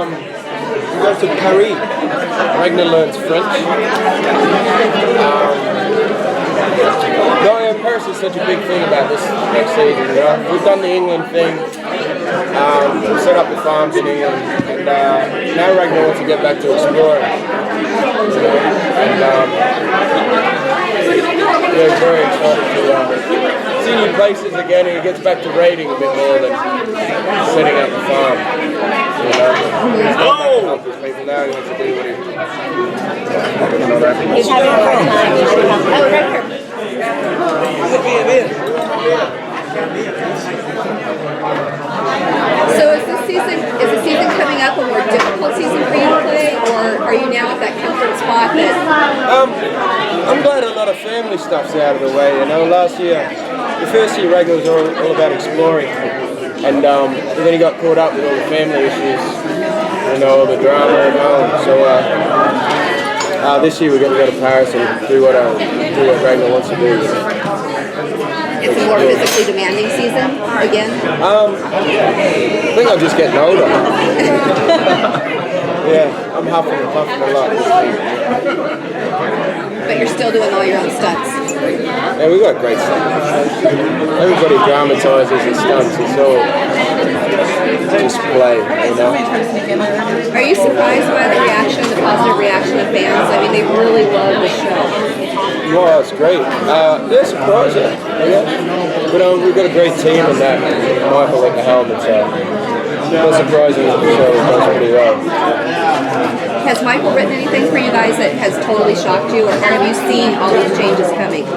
We go to Paris. Ragnar learns French. Paris is such a big thing about this next season. You know? We've done the England thing. Set up the farms in England, and now Ragnar wants to get back to exploring. You know? And we're very excited to see new places again, and he gets back to raiding a bit more than setting up the farm. You know? He's not back to help his people now, he wants to do what he's having a hard time. Oh, right here. So is the season coming up a more difficult season for you to play, or are you now at that comfort spot that... I'm glad a lot of family stuff's out of the way, you know. Last year, the first year Ragnar was all about exploring, and then he got caught up with all the family issues, you know, all the drama at home. So this year we're going to go to Paris and do what Ragnar wants to do. It's a more physically demanding season again? I think I'm just getting older. Yeah, I'm huffing and puffing a lot. But you're still doing all your own stunts? Yeah, we've got great stunts. Everybody dramatises his stunts. It's all display, you know. Are you surprised by the positive reaction of fans? I mean, they really love the show. Well, it's great. They're surprised, yeah. But we've got a great team in that. Michael at the helm, it's not surprising that the show does pretty well. Has Michael written anything for you guys that has totally shocked you, or have you seen all these changes coming? We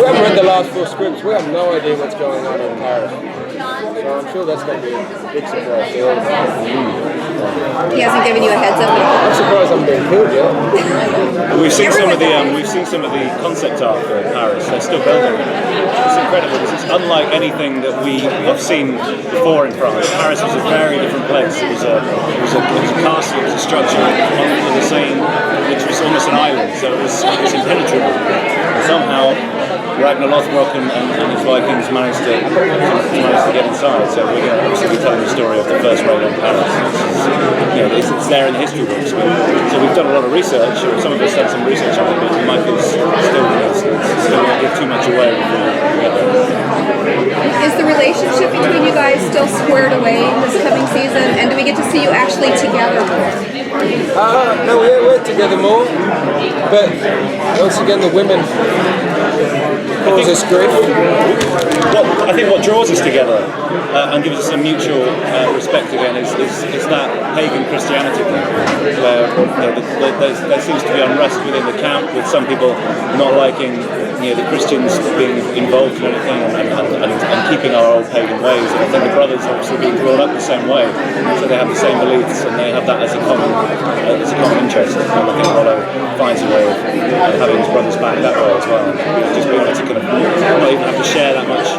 haven't read the last 4 scripts. We have no idea what's going on in Paris. So I'm sure that's going to be a big surprise to all of us. He hasn't given you a heads up at all? I'm surprised I'm being killed yet. We've seen some of the concept art for Paris. They're still building it. It's incredible. It's unlike anything that we have seen before in France. Paris was a very different place. It was a castle. It was a structure on the Seine, which was almost an island. So it was impenetrable. And somehow Ragnar Lothbrok and his Vikings managed to get inside. So we're going to obviously be telling the story of the first raid on Paris. It's there in the history books. So we've done a lot of research, or some of us done some research on it, but Michael's still not give too much away before we get there. Is the relationship between you guys still squared away this coming season? And do we get to see you actually together more? No, we're together more. But once again, the women cause us grief. I think what draws us together and gives us a mutual respect again is that pagan Christianity thing, where there seems to be unrest within the camp, with some people not liking the Christians being involved in anything and keeping our old pagan ways. And I think the brothers obviously being brought up the same way, so they have the same beliefs and they have that as a common interest. And I think Rollo finds a way of having his brothers back that way as well. Just being able to kind of not even have to share that much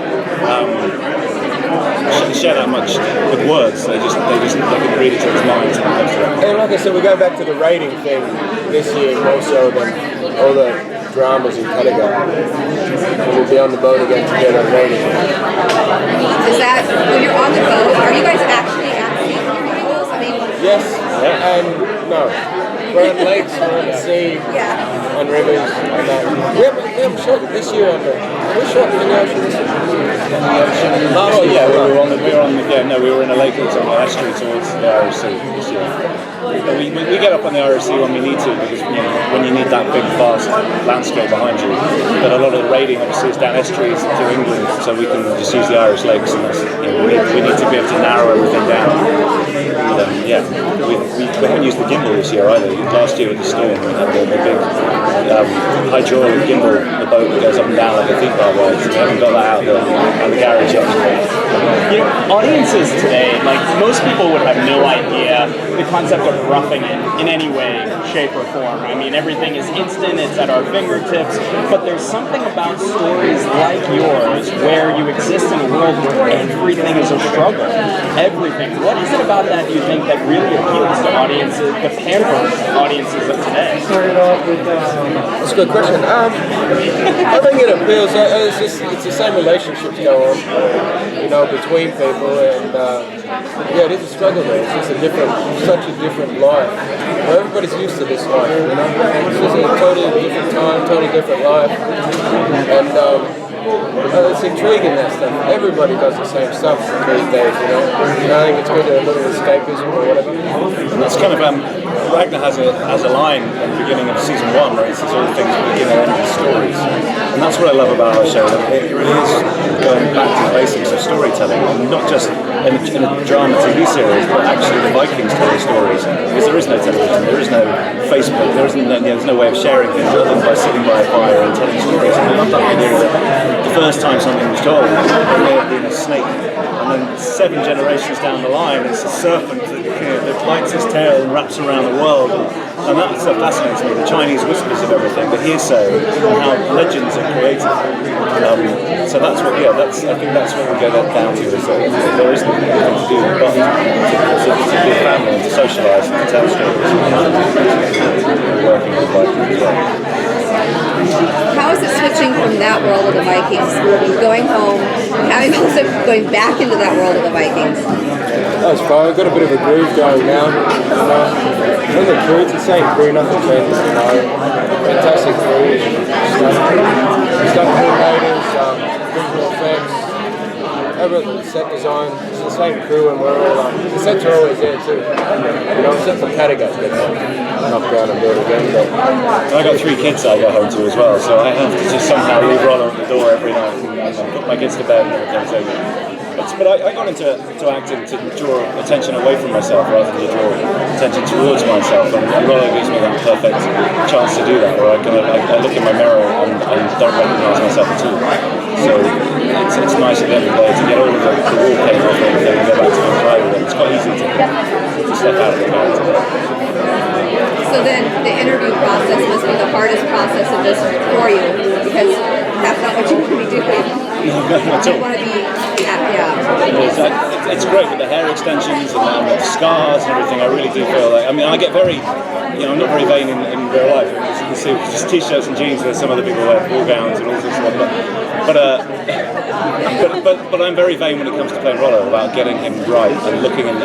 with words. They can read each other's minds when it comes to that. And like I said, we go back to the raiding thing this year more so than all the dramas in Kattegat. We'll be on the boat again together raiding. Is that when you're on the boat? Are you guys actually at sea? Yes, and no. We're on lakes, we're on the sea, on rivers, and that. We haven't shot it this year. We shot in the ocean this year. Oh yeah, we were in a lake that was on the estuary towards the Irish Sea this year. We get up on the Irish Sea when we need to, because when you need that big vast landscape behind you. But a lot of the raiding obviously is down estuaries to England, so we can just use the Irish lakes, and that's, we need to be able to narrow everything down. But, we haven't used the gimbal this year either. Last year with the storm, we had the big hydraulic gimbal, the boat that goes up and down like a theme park ride. So we haven't got that out there and the garage up. Audiences today, most people would have no idea the concept of roughing it in any way, shape, or form. I mean, everything is instant, it's at our fingertips, but there's something about stories like yours where you exist in a world where everything is a struggle. Everything. What is it about that, do you think, that really appeals to audiences, the pampered audiences of today? That's a good question. I think it appeals. It's the same relationships go on. know, between people, and yeah, it is a struggle there. It's just such a different life. Well, everybody's used to this life, you know. It's just a totally different time, totally different life, and it's intriguing, that stuff. Everybody does the same stuff these days, you know. And I think it's good, a little escapism or whatever. And that's kind of Ragnar has a line at the beginning of season 1 where he says all things begin and end with stories, and that's what I love about our show. It really is going back to the basics of storytelling, and not just in a drama TV series, but actually the Vikings telling stories. Because there is no television, there is no Facebook, there's no way of sharing things other than by sitting by a fire and telling stories. And I love that idea that the first time something was told, it may have been a snake, and then 7 generations down the line, it's a serpent that bites its tail and wraps around the world. And that stuff fascinates me, the Chinese whispers of everything, the hearsay, and how legends are created. So that's what, I think that's what we go down to, is that there isn't anything to do but to be a family and to socialise and to tell stories. Working with Vikings as well. How is it switching from that world of the Vikings, going home, having also going back into that world of the Vikings? That's fine. I've got a bit of a groove going now. The crew, it's the same crew, nothing changes. Fantastic crew. Stunt coordinators, visual effects, everything, set design. It's the same crew, and we're all the sets are always there too. You know, except for Catagut's getting knocked down and built again. But I got 3 kids I go home to as well, so I have to just somehow leave Rollo at the door every night and put my kids to bed and everything. But I got into acting to draw attention away from myself rather than to draw attention towards myself, and Rollo gives me that perfect chance to do that, where I look in my mirror and don't recognise myself at all. So it's nice at the end of the day to get all of the wallpaper off everything and go back to being Clive again. It's quite easy to step out of the character. So then the interview process must be the hardest process of this for you, because that's not what you want to be doing. No, not at all. You want to be, It's great with the hair extensions and the scars and everything. I really do feel like, I get very, I'm not very vain in real life. As you can see, just t-shirts and jeans where some other people wear ball gowns and all sorts of stuff. But I'm very vain when it comes to playing Rollo, about getting him right and looking and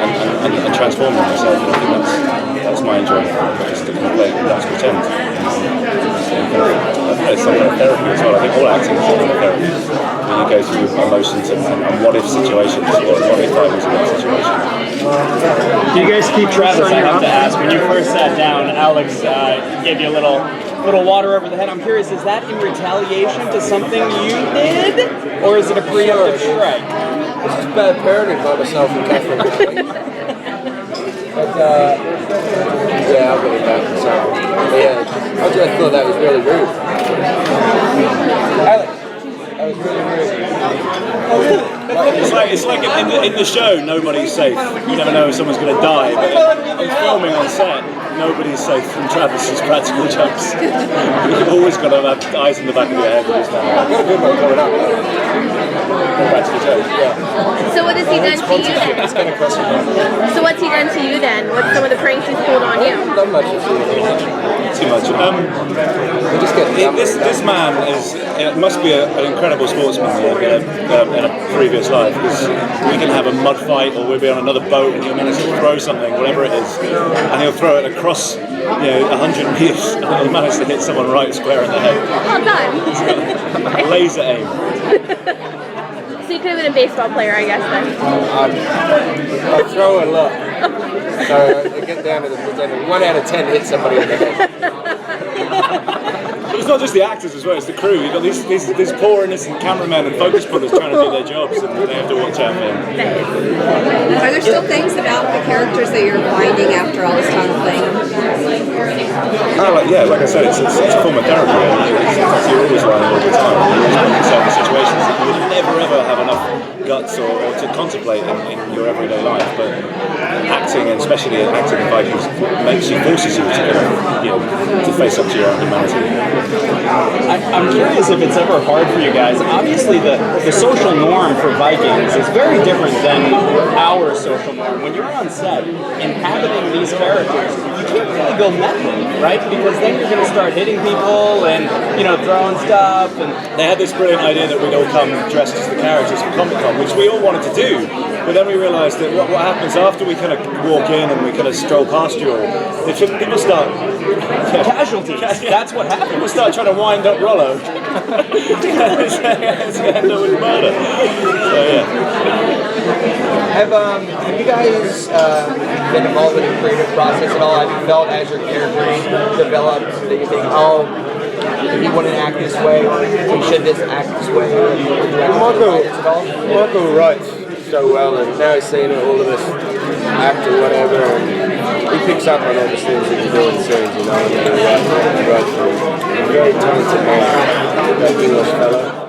transforming himself. And I think that's my enjoyment, just to play, that's pretend. I think it's some kind of therapy as well. I think all acting is some kind of therapy. When you go through emotions and what if situations, what if I was in that situation. Do you guys keep Travis? I have to ask. When you first sat down, Alex gave you a little water over the head. I'm curious, is that in retaliation to something you did, or is it a preemptive strike? It's just bad parenting by myself and Catherine. But yeah, I'll get it back. So, yeah, I just thought that was really rude. Alex, that was really rude. It's like in the show, nobody's safe. You never know if someone's going to die. But in filming on set, nobody's safe from Travis's practical jokes. You've always got to have eyes in the back of your head. I've got a good one coming up. Practical jokes, yeah. So what has he done to you then? It's going to cost you. So what's he done to you then? What's some of the pranks he's pulled on you? Not much. Too much. This man must be an incredible sportsman in a previous life, because we can have a mud fight or we'll be on another boat and he'll manage to throw something, whatever it is, and he'll throw it across 100 meters and he'll manage to hit someone right square in the head. Well done. Laser aim. So you could have been a baseball player, I guess, then. I throw a lot. So I get down to the 1 out of 10 hit somebody in the head. It's not just the actors as well, it's the crew. You've got these poor innocent cameramen and focus pullers trying to do their jobs, and they have to watch out for them. Are there still things about the characters that you're finding after all this time of playing them? Like I said, it's a form of therapy. You're always learning all the time. You're always putting yourself in situations that you would never ever have enough guts or to contemplate in your everyday life. But acting acting, and especially acting in Vikings, forces you to kind of, to face up to your own humanity. I'm curious if it's ever hard for you guys. Obviously, the social norm for Vikings is very different than our social norm. When you're on set inhabiting these characters, you can't really go method, right? Because then you're going to start hitting people and throwing stuff. And they had this brilliant idea that we'd all come dressed as the characters for Comic-Con, which we all wanted to do. But then we realised that what happens after we kind of walk in and we kind of stroll past you all, people start casualties. That's what happens. People start trying to wind up Rollo. It's going to end up with murder. So yeah. Have you guys been involved in the creative process at all? Have you felt as your characters developed that you think, oh, he wouldn't act this way, or he should just act this way? Michael writes so well, and now he's seeing all of us act or whatever, and he picks up on all the things that you do in scenes, and he writes for a very talented man, that English fellow.